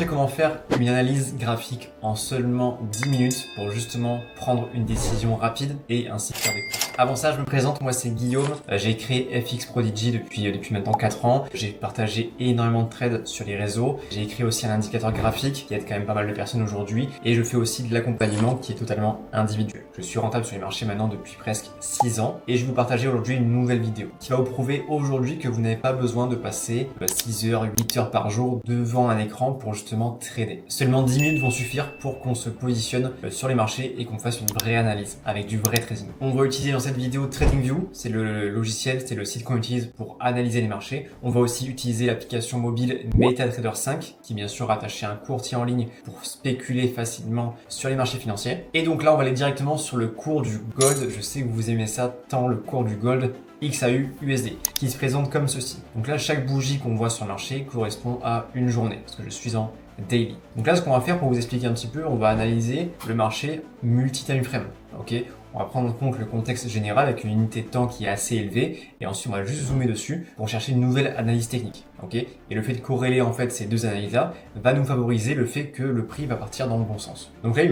montrer comment faire une analyse graphique en seulement 10 minutes pour justement prendre une décision rapide et ainsi faire des cours. Avant ça, je me présente, moi c'est Guillaume, j'ai créé FX Prodigy depuis maintenant 4 ans. J'ai partagé énormément de trades sur les réseaux. J'ai écrit aussi un indicateur graphique qui aide quand même pas mal de personnes aujourd'hui et je fais aussi de l'accompagnement qui est totalement individuel. Je suis rentable sur les marchés maintenant depuis presque 6 ans et je vais vous partager aujourd'hui une nouvelle vidéo qui va vous prouver aujourd'hui que vous n'avez pas besoin de passer 6 heures, 8 heures par jour devant un écran pour justement trader. Seulement 10 minutes vont suffire pour qu'on se positionne sur les marchés et qu'on fasse une vraie analyse avec du vrai trading. On va utiliser dans cette vidéo TradingView, c'est le logiciel, c'est le site qu'on utilise pour analyser les marchés. On va aussi utiliser l'application mobile MetaTrader 5 qui est bien sûr rattaché à un courtier en ligne pour spéculer facilement sur les marchés financiers. Et donc là, on va aller directement sur le cours du gold. Je sais que vous aimez ça tant, le cours du gold XAU USD qui se présente comme ceci. Donc là, chaque bougie qu'on voit sur le marché correspond à une journée parce que je suis en daily. Donc là, ce qu'on va faire pour vous expliquer un petit peu, on va analyser le marché multi-time frame. Ok, on va prendre en compte le contexte général avec une unité de temps qui est assez élevée et ensuite on va juste zoomer dessus pour chercher une nouvelle analyse technique. Ok, et le fait de corréler en fait ces deux analyses-là va nous favoriser le fait que le prix va partir dans le bon sens. Donc là,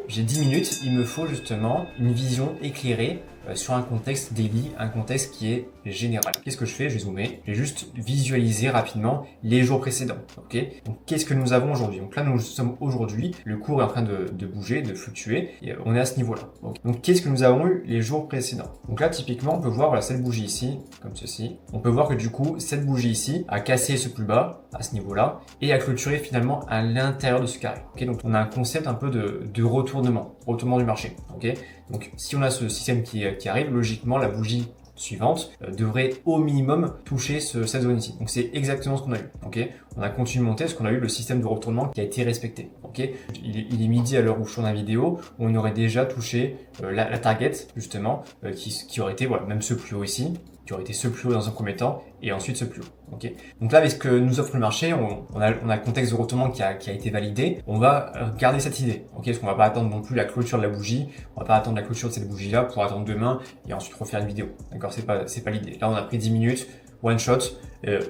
j'ai 10 minutes, il me faut justement une vision éclairée sur un contexte daily, un contexte qui est général. Qu'est-ce que je fais? Je vais zoomer, je vais juste visualiser rapidement les jours précédents. Ok, donc qu'est-ce que nous avons aujourd'hui? Donc là, nous sommes aujourd'hui, le cours est en train de bouger, de fluctuer, et on est à ce niveau-là. Okay. Donc qu'est-ce que nous avons eu les jours précédents? Donc là, typiquement, on peut voir voilà, cette bougie ici, comme ceci. On peut voir que du coup, cette bougie ici a cassé ce plus bas à ce niveau-là et a clôturé finalement à l'intérieur de ce carré. Okay, donc on a un concept un peu de retournement du marché. Okay, donc si on a ce système qui arrive, logiquement, la bougie suivante devrait au minimum toucher cette zone ici. Donc c'est exactement ce qu'on a eu. Okay, on a continué de monter parce qu'on a eu le système de retournement qui a été respecté. Okay, il est midi à l'heure où je tourne la vidéo, on aurait déjà touché la target justement qui aurait été voilà, même ce plus haut ici, qui aurait été ce plus haut dans un premier temps et ensuite ce plus haut. Okay. Donc là, avec ce que nous offre le marché, on a le contexte de retournement qui a été validé. On va garder cette idée. Okay, parce qu'on va pas attendre non plus la clôture de la bougie. On va pas attendre la clôture de cette bougie-là pour attendre demain et ensuite refaire une vidéo. D'accord, c'est pas l'idée. Là, on a pris 10 minutes, one shot,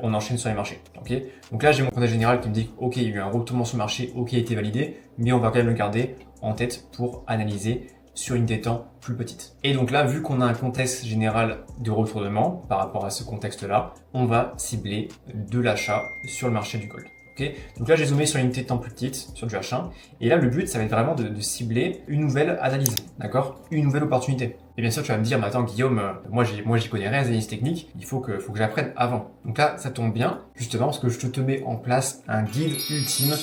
on enchaîne sur les marchés. Okay. Donc là, j'ai mon contexte général qui me dit ok, il y a eu un retournement sur le marché, ok, il a été validé, mais on va quand même le garder en tête pour analyser sur une temps plus petite. Et donc là, vu qu'on a un contexte général de retournement par rapport à ce contexte-là, on va cibler de l'achat sur le marché du gold. Okay, donc là, j'ai zoomé sur une unité de temps plus petite, sur du H1. Et là, le but, ça va être vraiment de cibler une nouvelle analyse, d'accord? Une nouvelle opportunité. Et bien sûr, tu vas me dire, mais attends, Guillaume, moi, j'y connais rien, les analyses techniques. Il faut que j'apprenne avant. Donc là, ça tombe bien, justement, parce que je te mets en place un guide ultime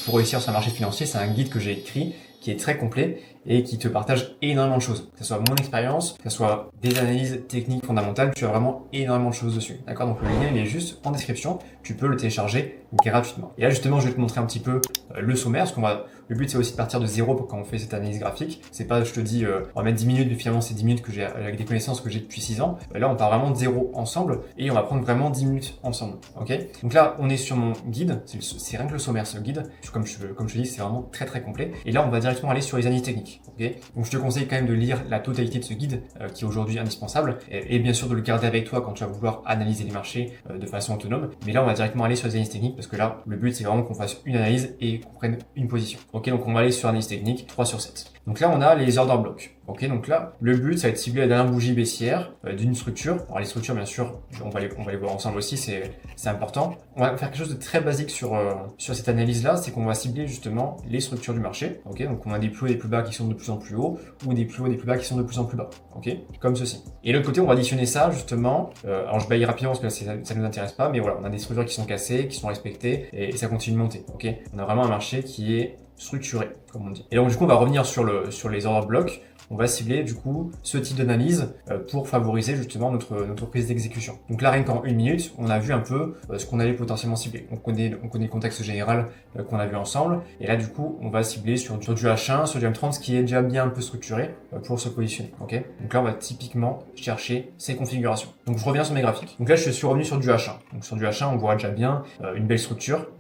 pour réussir sur un marché financier. C'est un guide que j'ai écrit, qui est très complet et qui te partage énormément de choses. Que ce soit mon expérience, que ce soit des analyses techniques fondamentales, tu as vraiment énormément de choses dessus. D'accord? Donc le lien, il est juste en description. Tu peux le télécharger gratuitement. Et là, justement, je vais te montrer un petit peu le sommaire, parce le but, c'est aussi de partir de zéro quand on fait cette analyse graphique. C'est pas, je te dis, on va mettre 10 minutes, mais finalement, c'est 10 minutes que j'ai avec des connaissances que j'ai depuis 6 ans. Là, on part vraiment de zéro ensemble et on va prendre vraiment 10 minutes ensemble. Ok? Donc là, on est sur mon guide. C'est rien que le sommaire, ce guide. Comme je te dis, c'est vraiment très, très complet. Et là, on va directement aller sur les analyses techniques. Okay, donc je te conseille quand même de lire la totalité de ce guide qui est aujourd'hui indispensable et bien sûr de le garder avec toi quand tu vas vouloir analyser les marchés de façon autonome. Mais là, on va directement aller sur les analyses techniques parce que là, le but, c'est vraiment qu'on fasse une analyse et qu'on prenne une position. Ok, donc on va aller sur analyse technique 3 sur 7. Donc là, on a les order blocks. Ok, donc là, le but, ça va être de cibler la dernière bougie baissière d'une structure. Alors les structures, bien sûr, on va les voir ensemble aussi, c'est important. On va faire quelque chose de très basique sur cette analyse-là, c'est qu'on va cibler justement les structures du marché. Ok, donc on a des plus hauts et des plus bas qui sont de plus en plus hauts ou des plus hauts et des plus bas qui sont de plus en plus bas. Ok, comme ceci. Et de l'autre côté, on va additionner ça justement. Alors je baille rapidement parce que ça nous intéresse pas, mais voilà, on a des structures qui sont cassées, qui sont respectées et ça continue de monter. Ok, on a vraiment un marché qui est structuré, comme on dit. Et donc du coup, on va revenir sur les order blocks. On va cibler du coup ce type d'analyse pour favoriser justement notre prise d'exécution. Donc là, rien qu'en 1 minute, on a vu un peu ce qu'on allait potentiellement cibler. On connaît le contexte général qu'on a vu ensemble. Et là, du coup, on va cibler sur du H1, sur du M30, ce qui est déjà bien un peu structuré pour se positionner. Okay, donc là, on va typiquement chercher ces configurations. Donc je reviens sur mes graphiques. Donc là, je suis revenu sur du H1. Donc sur du H1, on voit déjà bien une belle structure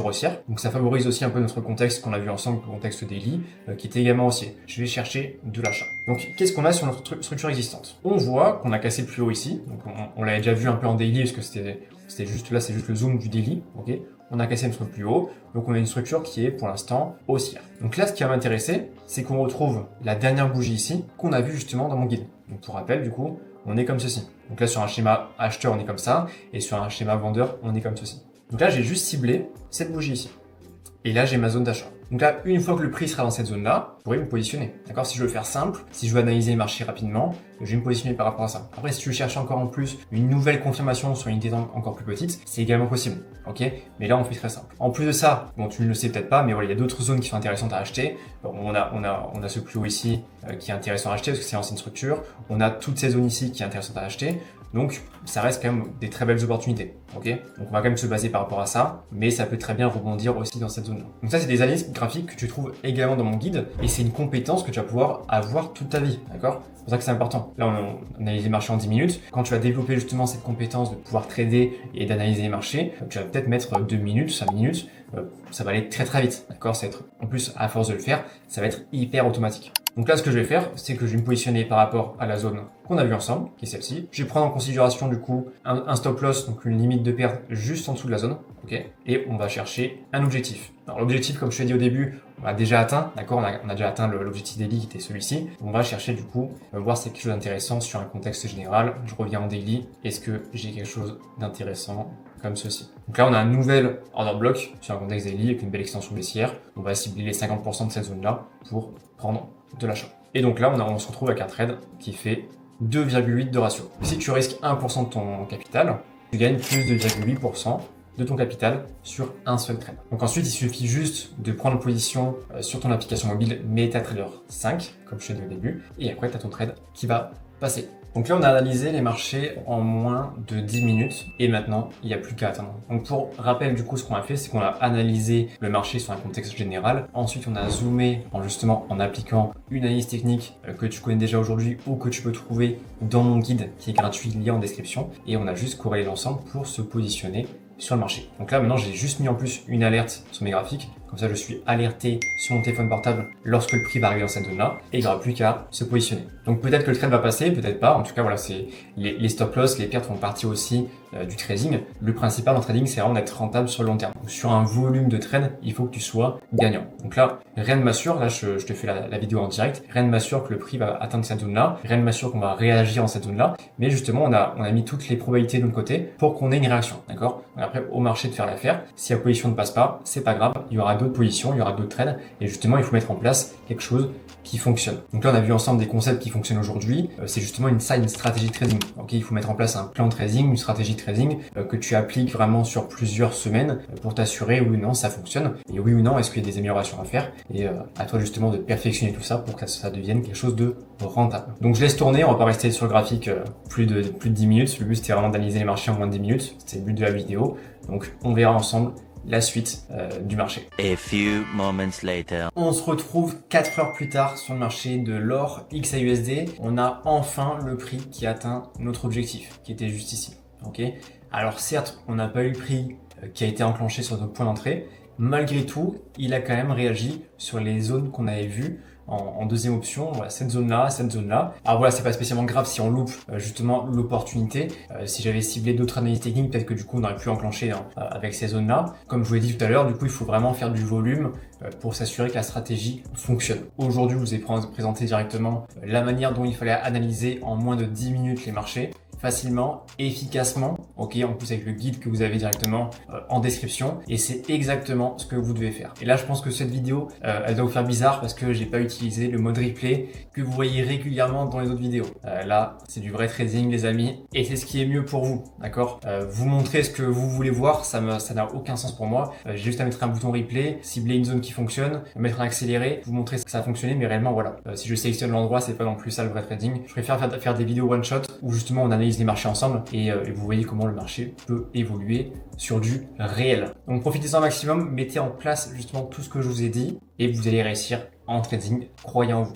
haussière. Donc ça favorise aussi un peu notre contexte qu'on a vu ensemble, le contexte daily, qui était également haussier. Je vais chercher de l'achat. Donc, qu'est-ce qu'on a sur notre structure existante? On voit qu'on a cassé le plus haut ici. Donc, on l'avait déjà vu un peu en daily parce que c'était juste là, c'est juste le zoom du daily. Ok. on a cassé notre plus haut, donc on a une structure qui est pour l'instant haussière. Donc là, ce qui va m'intéresser, c'est qu'on retrouve la dernière bougie ici, qu'on a vue justement dans mon guide. Donc pour rappel, du coup, on est comme ceci. Donc là, sur un schéma acheteur, on est comme ça, et sur un schéma vendeur, on est comme ceci. Donc là, j'ai juste ciblé cette bougie ici. Et là, j'ai ma zone d'achat. Donc là, une fois que le prix sera dans cette zone-là, je pourrais me positionner. D'accord? Si je veux faire simple, si je veux analyser les marchés rapidement, je vais me positionner par rapport à ça. Après, si tu veux chercher encore en plus une nouvelle confirmation sur une unité encore plus petite, c'est également possible. Ok? Mais là, on fait très simple. En plus de ça, bon, tu ne le sais peut-être pas, mais voilà, il y a d'autres zones qui sont intéressantes à acheter. Bon, on a ce plus haut ici qui est intéressant à acheter parce que c'est l'ancienne structure. On a toutes ces zones ici qui est intéressante à acheter. Donc, ça reste quand même des très belles opportunités. Ok? Donc, on va quand même se baser par rapport à ça, mais ça peut très bien rebondir aussi dans cette zone-là. Donc ça, c'est des analyses graphiques que tu trouves également dans mon guide, et c'est une compétence que tu vas pouvoir avoir toute ta vie. D'accord? C'est pour ça que c'est important. Là, on analyse les marchés en 10 minutes. Quand tu vas développer justement cette compétence de pouvoir trader et d'analyser les marchés, tu vas peut-être mettre 2 minutes, 5 minutes. Ça va aller très très vite. D'accord? Ça va être, en plus, à force de le faire, ça va être hyper automatique. Donc là, ce que je vais faire, c'est que je vais me positionner par rapport à la zone qu'on a vue ensemble, qui est celle-ci. Je vais prendre en considération du coup un stop loss, donc une limite de perte juste en dessous de la zone. Ok? Et on va chercher un objectif. Alors l'objectif, comme je te l'ai dit au début, on l'a déjà atteint. D'accord? On a déjà atteint l'objectif daily qui était celui-ci. On va chercher du coup, voir si c'est quelque chose d'intéressant sur un contexte général. Je reviens en daily. Est-ce que j'ai quelque chose d'intéressant comme ceci? Donc là, on a un nouvel order block sur un contexte daily avec une belle extension baissière. On va cibler les 50% de cette zone-là pour prendre de l'achat. Et donc là, on se retrouve avec un trade qui fait 2,8 de ratio. Si tu risques 1% de ton capital, tu gagnes plus de 2,8% de ton capital sur un seul trade. Donc ensuite, il suffit juste de prendre position sur ton application mobile MetaTrader 5, comme je t'ai dit au début, et après, tu as ton trade qui va passer. Donc là, on a analysé les marchés en moins de 10 minutes et maintenant, il n'y a plus qu'à attendre. Donc pour rappel, du coup, ce qu'on a fait, c'est qu'on a analysé le marché sur un contexte général. Ensuite, on a zoomé en appliquant une analyse technique que tu connais déjà aujourd'hui ou que tu peux trouver dans mon guide qui est gratuit, lié en description. Et on a juste corrélé l'ensemble pour se positionner sur le marché. Donc là, maintenant, j'ai juste mis en plus une alerte sur mes graphiques. Comme ça, je suis alerté sur mon téléphone portable lorsque le prix va arriver dans cette zone-là. Et il n'y aura plus qu'à se positionner. Donc peut-être que le trade va passer, peut-être pas. En tout cas, voilà, c'est les stop loss, les pertes font partie aussi du trading. Le principal en trading, c'est vraiment d'être rentable sur le long terme. Donc, sur un volume de trade, il faut que tu sois gagnant. Donc là, rien ne m'assure, là je te fais la vidéo en direct, rien ne m'assure que le prix va atteindre cette zone-là, rien ne m'assure qu'on va réagir en cette zone-là, mais justement, on a mis toutes les probabilités de notre côté pour qu'on ait une réaction. D'accord? Après, au marché de faire l'affaire, si la position ne passe pas, c'est pas grave, il y aura d'autres positions, il y aura d'autres trades, et justement, il faut mettre en place quelque chose qui fonctionne. Donc là, on a vu ensemble des concepts qui fonctionnent aujourd'hui. C'est justement une stratégie de trading. Ok, il faut mettre en place un plan de trading, une stratégie de trading que tu appliques vraiment sur plusieurs semaines pour t'assurer oui ou non ça fonctionne et oui ou non est-ce qu'il y a des améliorations à faire et à toi justement de perfectionner tout ça pour que ça devienne quelque chose de rentable. Donc je laisse tourner, on va pas rester sur le graphique plus de 10 minutes. Le but c'était vraiment d'analyser les marchés en moins de 10 minutes. C'était le but de la vidéo. Donc on verra ensemble la suite du marché. A few moments later. On se retrouve 4 heures plus tard sur le marché de l'or XAUSD. On a enfin le prix qui atteint notre objectif, qui était juste ici. Ok. Alors certes, on n'a pas eu le prix qui a été enclenché sur notre point d'entrée. Malgré tout, il a quand même réagi sur les zones qu'on avait vues. En deuxième option, voilà, cette zone-là. Alors voilà, c'est pas spécialement grave si on loupe justement l'opportunité. Si j'avais ciblé d'autres analyses techniques, peut-être que du coup on aurait pu enclencher avec ces zones-là. Comme je vous l'ai dit tout à l'heure, du coup il faut vraiment faire du volume pour s'assurer que la stratégie fonctionne. Aujourd'hui, je vous ai présenté directement la manière dont il fallait analyser en moins de 10 minutes les marchés. Facilement, efficacement, ok, en plus avec le guide que vous avez directement en description, et c'est exactement ce que vous devez faire. Et là, je pense que cette vidéo, elle doit vous faire bizarre parce que j'ai pas utilisé le mode replay que vous voyez régulièrement dans les autres vidéos. Là, c'est du vrai trading, les amis, et c'est ce qui est mieux pour vous, d'accord? Vous montrer ce que vous voulez voir, ça n'a aucun sens pour moi. J'ai juste à mettre un bouton replay, cibler une zone qui fonctionne, mettre un accéléré, vous montrer que ça a fonctionné, mais réellement, voilà. Si je sélectionne l'endroit, c'est pas non plus ça le vrai trading. Je préfère faire des vidéos one shot où justement on analyse les marchés ensemble et vous voyez comment le marché peut évoluer sur du réel. Donc profitez-en au maximum, mettez en place justement tout ce que je vous ai dit et vous allez réussir en trading, croyez en vous.